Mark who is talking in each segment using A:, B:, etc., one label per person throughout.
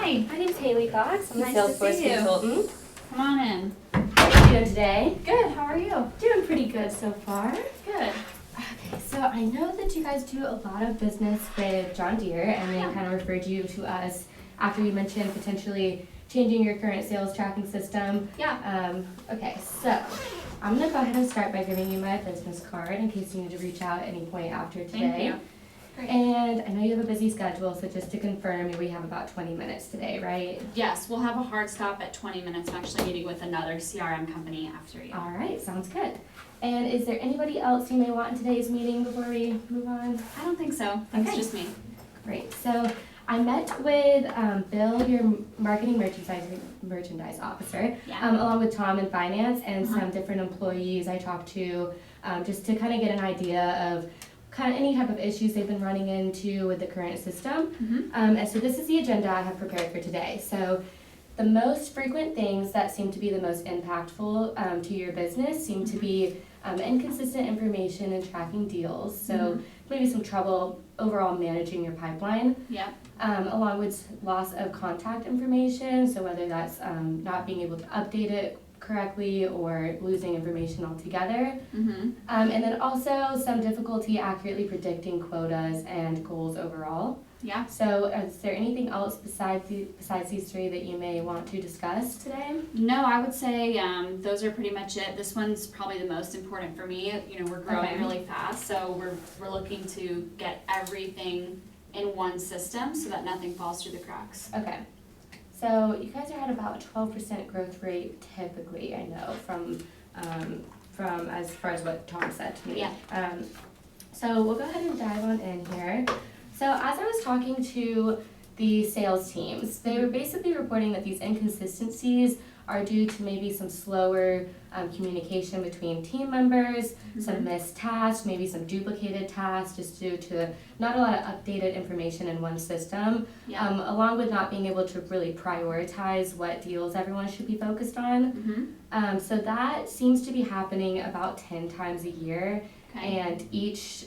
A: Hi, my name's Haley Cox. I'm a
B: Nice to
A: Salesforce
B: see you.
A: consultant.
B: Come on in.
A: How are you doing today?
B: Good, how are you?
A: Doing pretty good so far.
B: Good.
A: Okay, so I know that you guys do a lot of business with John Deere, and they kind of referred you to us after you mentioned potentially changing your current sales tracking system.
B: Yeah.
A: Okay, so I'm gonna go ahead and start by giving you my business card in case you need to reach out at any point after today.
B: Thank you. Great.
A: And I know you have a busy schedule, so just to confirm, we have about 20 minutes today, right?
B: Yes, we'll have a hard stop at 20 minutes. I'm actually meeting with another CRM company after you.
A: All right, sounds good. And is there anybody else you may want in today's meeting before we move on?
B: I don't think so. I think
A: Okay.
B: it's just me.
A: Great. So I met with Bill, your marketing merchandise officer,
B: Yeah.
A: along with Tom in finance and
B: Uh-huh.
A: some different employees I talked to, just to kind of get an idea of kind of any type of issues they've been running into with the current system.
B: Mm-hmm.
A: And so this is the agenda I have prepared for today. So the most frequent things that seem to be the most impactful to your business seem to be inconsistent information and tracking deals. So maybe some trouble overall managing your pipeline,
B: Yeah.
A: along with loss of contact information. So whether that's not being able to update it correctly or losing information altogether.
B: Mm-hmm.
A: And then also some difficulty accurately predicting quotas and goals overall.
B: Yeah.
A: So is there anything else besides these three that you may want to discuss today?
B: No, I would say those are pretty much it. This one's probably the most important for me. You know, we're growing
A: Okay.
B: really fast, so we're looking to get everything in one system so that nothing falls through the cracks.
A: Okay. So you guys are at about a 12% growth rate typically, I know, from as far as what Tom said to me.
B: Yeah.
A: So we'll go ahead and dive on in here. So as I was talking to the sales teams, they were basically reporting that these inconsistencies are due to maybe some slower communication between team members, some missed tasks, maybe some duplicated tasks just due to not a lot of updated information in one system,
B: Yeah.
A: along with not being able to really prioritize what deals everyone should be focused on.
B: Mm-hmm.
A: So that seems to be happening about 10 times a year,
B: Okay.
A: and each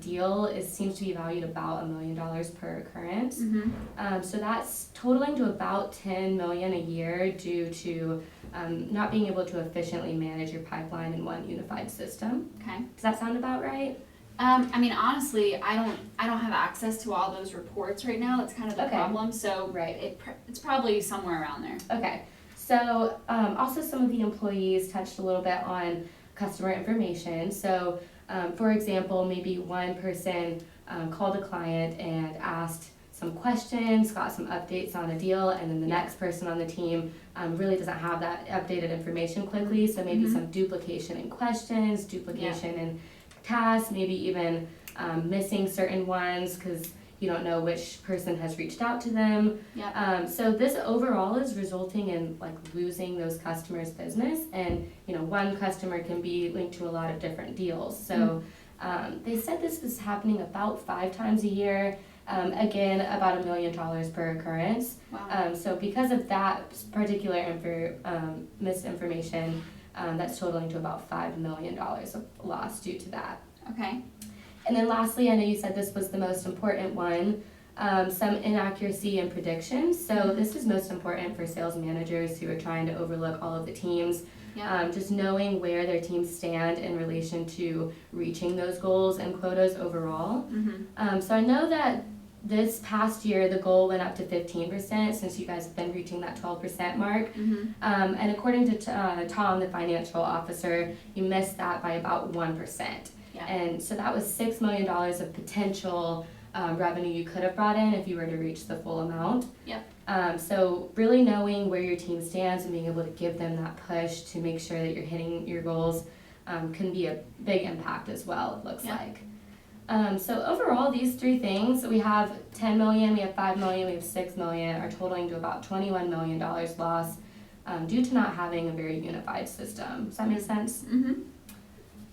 A: deal seems to be valued about $1 million per occurrence.
B: Mm-hmm.
A: So that's totaling to about $10 million a year due to not being able to efficiently manage your pipeline in one unified system.
B: Okay.
A: Does that sound about right?
B: I mean, honestly, I don't have access to all those reports right now. That's kind of the
A: Okay.
B: problem. So
A: Right.
B: it's probably somewhere around there.
A: Okay. So also some of the employees touched a little bit on customer information. So for example, maybe one person called a client and asked some questions, got some updates on a deal, and then the next person on the team really doesn't have that updated information quickly, so maybe some duplication in questions, duplication in tasks, maybe even missing certain ones because you don't know which person has reached out to them.
B: Yeah.
A: So this overall is resulting in like losing those customers' business, and you know one customer can be linked to a lot of different deals. So they said this was happening about 5 times a year. Again, about $1 million per occurrence.
B: Wow.
A: So because of that particular misinformation, that's totaling to about $5 million of loss due to that.
B: Okay.
A: And then lastly, I know you said this was the most important one, some inaccuracy in predictions. So this is most important for sales managers who are trying to overlook all of the teams.
B: Yeah.
A: Just knowing where their teams stand in relation to reaching those goals and quotas overall. So I know that this past year the goal went up to 15% since you guys have been reaching that 12% mark. And according to Tom, the financial officer, you missed that by about 1%.
B: Yeah.
A: And so that was $6 million of potential revenue you could have brought in if you were to reach the full amount.
B: Yep.
A: So really knowing where your team stands and being able to give them that push to make sure that you're hitting your goals can be a big impact as well, it looks like. So overall, these three things, we have 10 million, we have 5 million, we have 6 million, are totaling to about $21 million loss due to not having a very unified system. Does that make sense?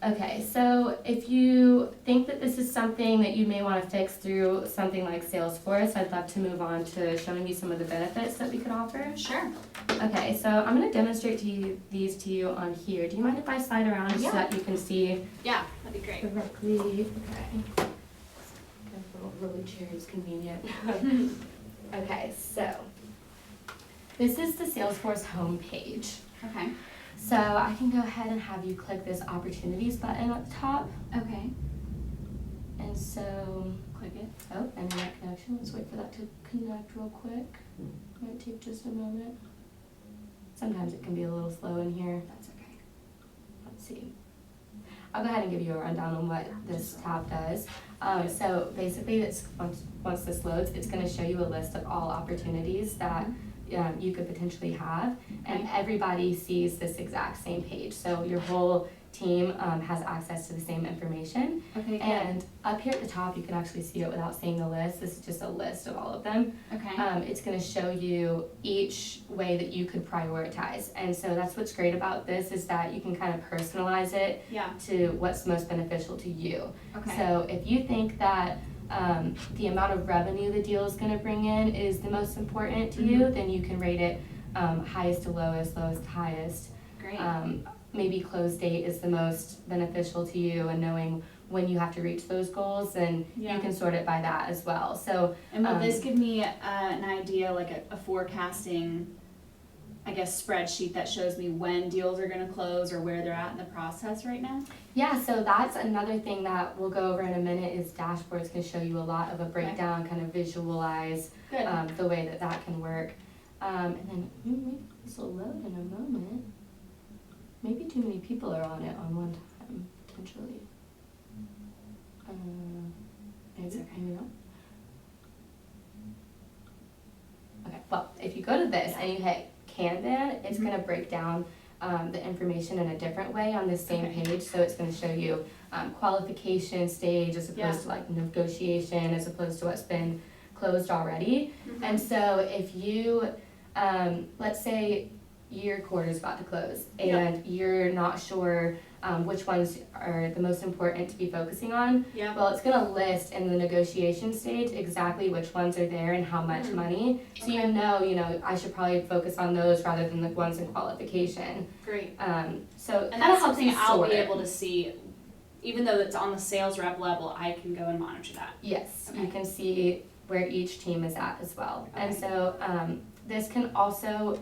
A: Okay, so if you think that this is something that you may want to fix through something like Salesforce, I'd love to move on to showing you some of the benefits that we could offer.
B: Sure.
A: Okay, so I'm going to demonstrate these to you on here. Do you mind if I slide around so that you can see
B: Yeah, that'd be great.
A: directly? Okay. The little rolly chair is convenient. Okay, so This is the Salesforce homepage.
B: Okay.
A: So I can go ahead and have you click this opportunities button at the top.
B: Okay.
A: And so,
B: Click it.
A: oh, internet connection. Let's wait for that to connect real quick. Might take just a moment. Sometimes it can be a little slow in here.
B: That's okay.
A: Let's see. I'll go ahead and give you a rundown on what this tab does. So basically, once this loads, it's going to show you a list of all opportunities that you could potentially have, and everybody sees this exact same page. So your whole team has access to the same information.
B: Okay.
A: And up here at the top, you can actually see it without seeing the list. This is just a list of all of them.
B: Okay.
A: It's going to show you each way that you could prioritize. And so that's what's great about this is that you can kind of personalize it
B: Yeah.
A: to what's most beneficial to you.
B: Okay.
A: So if you think that the amount of revenue the deal is going to bring in is the most important to you, then you can rate it highest to lowest, lowest to highest.
B: Great.
A: Maybe close date is the most beneficial to you, and knowing when you have to reach those goals, then
B: Yeah.
A: you can sort it by that as well. So
B: And will this give me an idea, like a forecasting, I guess, spreadsheet that shows me when deals are going to close or where they're at in the process right now?
A: yeah, so that's another thing that we'll go over in a minute is dashboards can show you a lot of a breakdown, kind of visualize
B: Good.
A: the way that that can work. And then maybe this will load in a moment. Maybe too many people are on it on one time, potentially. Maybe, maybe not. Okay, well, if you go to this and you hit Kanban, it's going to break down the information in a different way on this same page. So it's going to show you qualification stage as opposed to like negotiation, as opposed to what's been closed already. And so if you, let's say your quarter's about to close and you're not sure which ones are the most important to be focusing on,
B: Yeah.
A: well, it's going to list in the negotiation stage exactly which ones are there and how much money. So you know, I should probably focus on those rather than the ones in qualification.
B: Great.
A: So
B: And
A: kind of
B: that's
A: helps
B: something
A: you
B: I'll
A: sort
B: be
A: it.
B: able to see, even though it's on the sales rep level, I can go and monitor that.
A: Yes,
B: Okay.
A: you can see where each team is at as well. And
B: Okay.
A: so this can also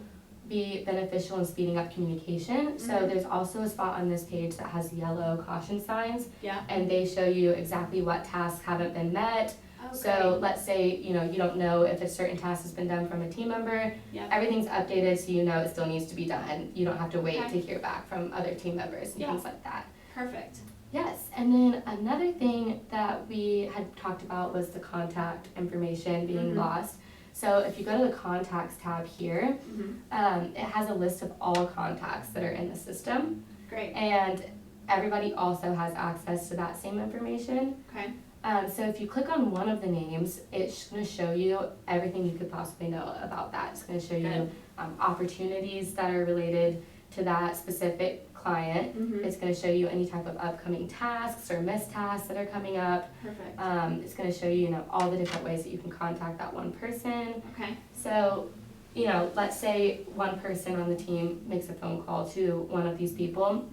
A: be beneficial in speeding up communication. So there's also a spot on this page that has yellow caution signs,
B: Yeah.
A: and they show you exactly what tasks haven't been met.
B: Okay.
A: So let's say, you don't know if a certain task has been done from a team member.
B: Yeah.
A: Everything's updated so you know it still needs to be done. You don't have to wait
B: Okay.
A: to hear back from other team members and things like that.
B: Perfect.
A: Yes, and then another thing that we had talked about was the contact information being lost. So if you go to the contacts tab here, it has a list of all contacts that are in the system,
B: Great.
A: and everybody also has access to that same information.
B: Okay.
A: So if you click on one of the names, it's going to show you everything you could possibly know about that. It's going to show you opportunities that are related to that specific client. It's going to show you any type of upcoming tasks or missed tasks that are coming up.
B: Perfect.
A: It's going to show you, all the different ways that you can contact that one person.
B: Okay.
A: So, let's say one person on the team makes a phone call to one of these people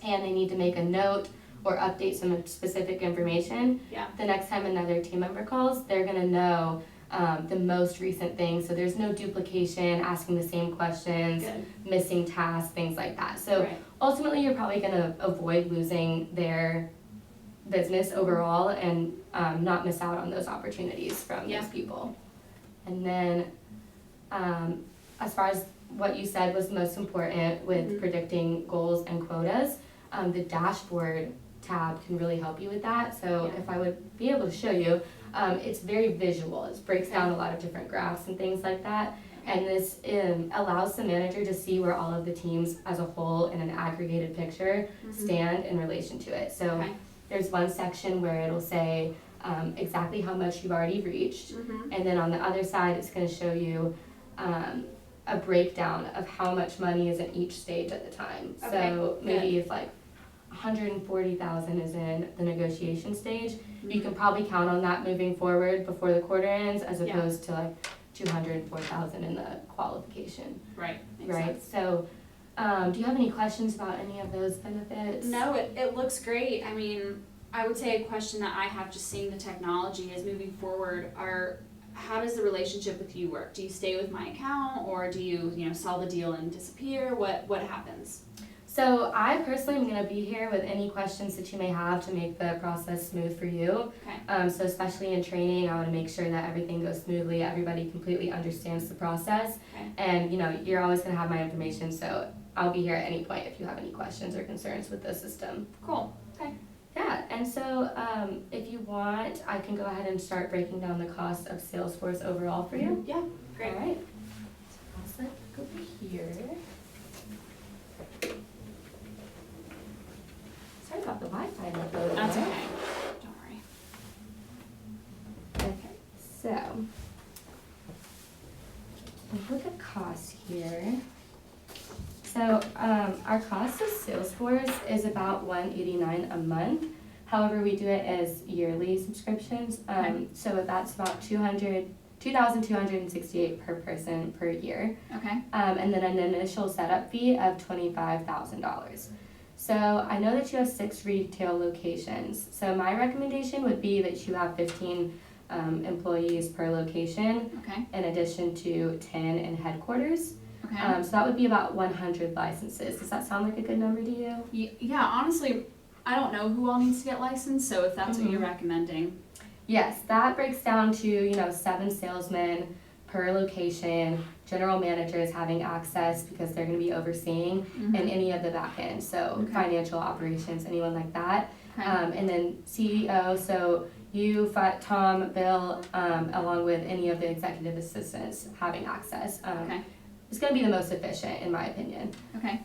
A: and they need to make a note or update some specific information.
B: Yeah.
A: The next time another team member calls, they're going to know the most recent things, so there's no duplication, asking the same questions,
B: Good.
A: missing tasks, things like that. So
B: Right.
A: ultimately you're probably going to avoid losing their business overall and not miss out on those opportunities from those people. And then as far as what you said was most important with predicting goals and quotas, the dashboard tab can really help you with that. So if I would be able to show you, it's very visual. It breaks down a lot of different graphs and things like that. And this allows the manager to see where all of the teams as a whole in an aggregated picture stand in relation to it. So there's one section where it'll say exactly how much you've already reached. And then on the other side, it's going to show you a breakdown of how much money is in each stage at the time. So maybe if like 140,000 is in the negotiation stage, you can probably count on that moving forward before the quarter ends, as opposed to like 204,000 in the qualification.
B: Right. Makes
A: Right.
B: sense.
A: So, do you have any questions about any of those benefits?
B: No, it looks great. I mean, I would say a question that I have just seeing the technology is moving forward. how does the relationship with you work? Do you stay with my account, or do you sell the deal and disappear? What happens?
A: So I personally am going to be here with any questions that you may have to make the process smooth for you.
B: Okay.
A: So especially in training, I want to make sure that everything goes smoothly, everybody completely understands the process.
B: Okay.
A: And you're always going to have my information, so I'll be here at any point if you have any questions or concerns with the system.
B: Cool. Okay.
A: Yeah, and so if you want, I can go ahead and start breaking down the cost of Salesforce overall for you.
B: Yeah, great.
A: All right. So I'll set over here. Sorry about the Wi-Fi in the photo.
B: That's
A: there.
B: okay. Don't worry.
A: Okay, so let's look at costs here. So our cost of Salesforce is about $189 a month. However, we do it as yearly subscriptions.
B: Okay.
A: So that's about $2,268 per person per year.
B: Okay.
A: And then an initial setup fee of $25,000. So I know that you have 6 retail locations. So my recommendation would be that you have 15 employees per location,
B: Okay.
A: in addition to 10 in headquarters.
B: Okay.
A: So that would be about 100 licenses. Does that sound like a good number to you?
B: Yeah, honestly, I don't know who all needs to get licensed, so if that's what you're recommending.
A: Yes, that breaks down to 7 salesmen per location, general managers having access because they're going to be overseeing, and any of the back end, so
B: Okay.
A: financial operations, anyone like that.
B: Okay.
A: And then CEO, so you, Tom, Bill, along with any of the executive assistants having access.
B: Okay.
A: It's going to be the most efficient, in my opinion.
B: Okay.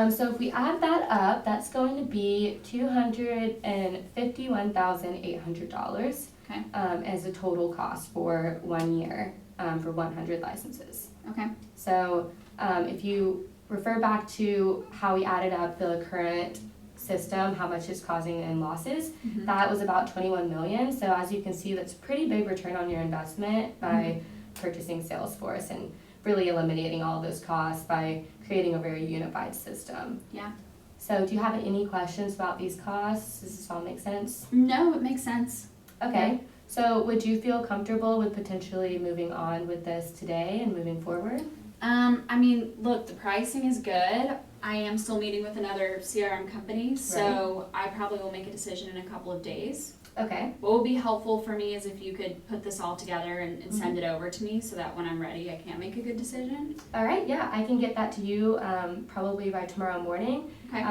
A: So if we add that up, that's going to be $251,800
B: Okay.
A: as a total cost for 1 year for 100 licenses.
B: Okay.
A: So if you refer back to how we added up the current system, how much it's causing in losses, that was about 21 million. So as you can see, that's a pretty big return on your investment by purchasing Salesforce and really eliminating all of those costs by creating a very unified system.
B: Yeah.
A: So do you have any questions about these costs? Does this all make sense?
B: No, it makes sense.
A: Okay. So would you feel comfortable with potentially moving on with this today and moving forward?
B: I mean, look, the pricing is good. I am still meeting with another CRM company, so I probably will make a decision in a couple of days.
A: Okay.
B: What would be helpful for me is if you could put this all together and send it over to me so that when I'm ready, I can make a good decision.
A: All right. Yeah, I can get that to you probably by tomorrow morning.
B: Okay.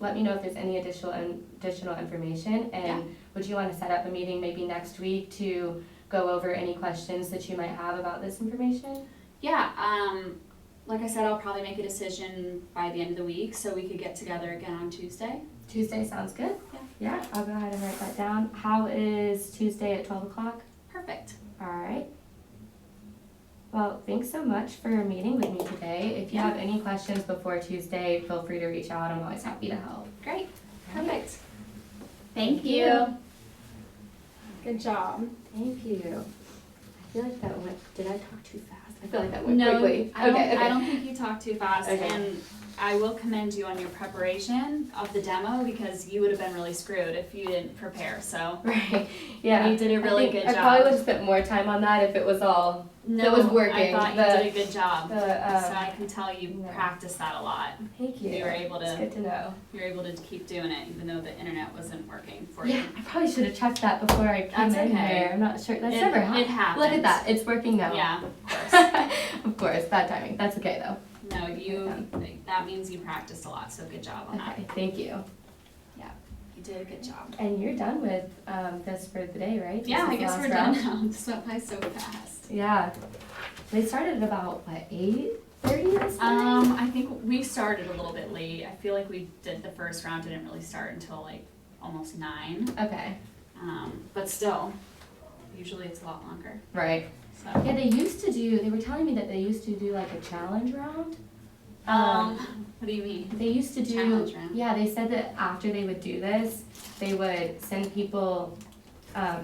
A: Let me know if there's any additional information, and would you want to set up a meeting maybe next week to go over any questions that you might have about this information?
B: Yeah. Like I said, I'll probably make a decision by the end of the week, so we could get together again on Tuesday.
A: Tuesday sounds good.
B: Yeah.
A: Yeah, I'll go ahead and write that down. How is Tuesday at 12 o'clock?
B: Perfect.
A: All right. Well, thanks so much for meeting with me today. If you have any questions before Tuesday, feel free to reach out. I'm always happy to help.
B: Great.
A: All right.
B: Perfect. Thank you. Good job.
A: Thank you. I feel like that went, did I talk too fast? I feel like that went
B: No,
A: quickly.
B: I don't think you talked too fast,
A: Okay.
B: and I will commend you on your preparation of the demo because you would have been really screwed if you didn't prepare. So
A: Right. Yeah.
B: you did a really
A: I think
B: good
A: I probably
B: job.
A: would have spent more time on that if it was all
B: No,
A: that was working.
B: I thought you did a good job.
A: So
B: I can tell you
A: yeah.
B: practiced that a lot.
A: Thank you.
B: You were able
A: It's
B: to.
A: good to know.
B: You were able to keep doing it even though the internet wasn't working for
A: Yeah,
B: you.
A: I probably should have checked that before I came
B: That's
A: in
B: okay.
A: here. I'm not sure. That's
B: It-
A: never
B: it
A: happened.
B: happens.
A: Look at that. It's working now.
B: Yeah, of course.
A: Of course, bad timing. That's okay though.
B: No, that means you practiced a lot, so good job on
A: Okay, thank you.
B: that. You did a good job.
A: And you're done with this for the day, right? This
B: Yeah,
A: is
B: I
A: the
B: guess
A: last
B: we're
A: round?
B: done now. This went by so fast.
A: Yeah. They started at about, what, 8:30 yesterday?
B: I think we started a little bit late. I feel like we did the first round didn't really start until like almost 9.
A: Okay,
B: But still, usually it's a lot longer.
A: right.
B: So.
A: Yeah, they were telling me that they used to do like a challenge round.
B: What do you mean?
A: They used to do,
B: Challenge round?
A: yeah, they said that after they would do this, they would send people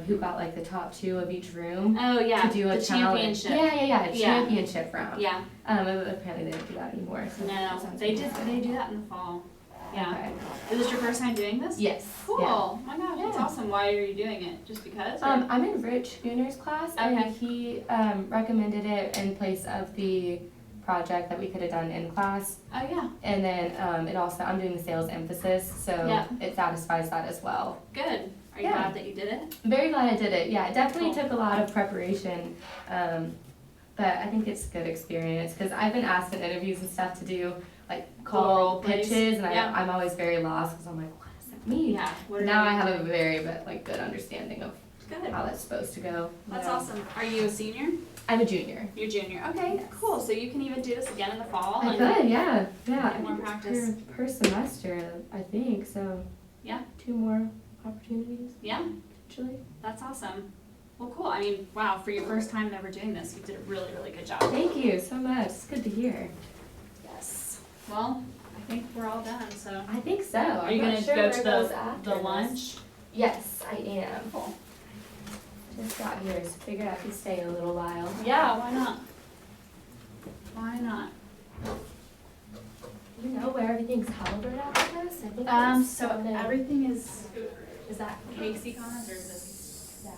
A: who got like the top 2 of each room
B: Oh yeah,
A: to do a
B: the
A: challenge.
B: championship.
A: Yeah,
B: Yeah.
A: championship round.
B: Yeah.
A: Apparently they don't do that anymore. So that
B: No,
A: sounds
B: they
A: good.
B: do that in the fall. Yeah.
A: Okay.
B: Is this your first time doing this?
A: Yes.
B: Cool.
A: Yeah.
B: Oh my gosh, that's
A: Yeah.
B: awesome. why are you doing it? Just because? Or?
A: I'm in Rich Gunner's class, and
B: Okay.
A: he recommended it in place of the project that we could have done in class.
B: Oh yeah.
A: And then it also, I'm doing the sales emphasis, so
B: Yeah.
A: it satisfies that as well.
B: Good. Are you
A: Yeah.
B: glad that you did it?
A: I'm very glad I did it. Yeah, it definitely
B: Cool.
A: took a lot of preparation, but I think it's a good experience because I've been asked in interviews and stuff to do like call
B: role plays.
A: pitches, and
B: Yeah.
A: I'm always very lost because I'm like, what does that mean?
B: Yeah. What are
A: Now
B: you
A: I have a
B: doing?
A: very good understanding of
B: Good.
A: how that's supposed to go.
B: That's
A: Yeah.
B: awesome. Are you a senior?
A: I'm a junior.
B: You're junior. Okay,
A: Yes.
B: cool. So you can even do this again in the fall.
A: I
B: and-
A: could, yeah.
B: Get
A: I
B: more
A: think it's
B: practice.
A: per semester, I think, so.
B: Yeah.
A: 2 more opportunities,
B: Yeah,
A: potentially.
B: that's awesome. Well, cool. I mean, wow, for your first time ever doing this, you did a really, really good job.
A: Thank you so much. It's good to hear.
B: Yes. Well, I think we're all done, so.
A: I think so.
B: Are you gonna go to the lunch?
A: Yes, I am.
B: Cool.
A: Just got here, so figured I could stay a little while.
B: Yeah, why not? Why not?
A: You know where everything's held right after this? I think
B: So
A: it's down there.
B: everything is that Casey Connors or is this?
A: Yeah.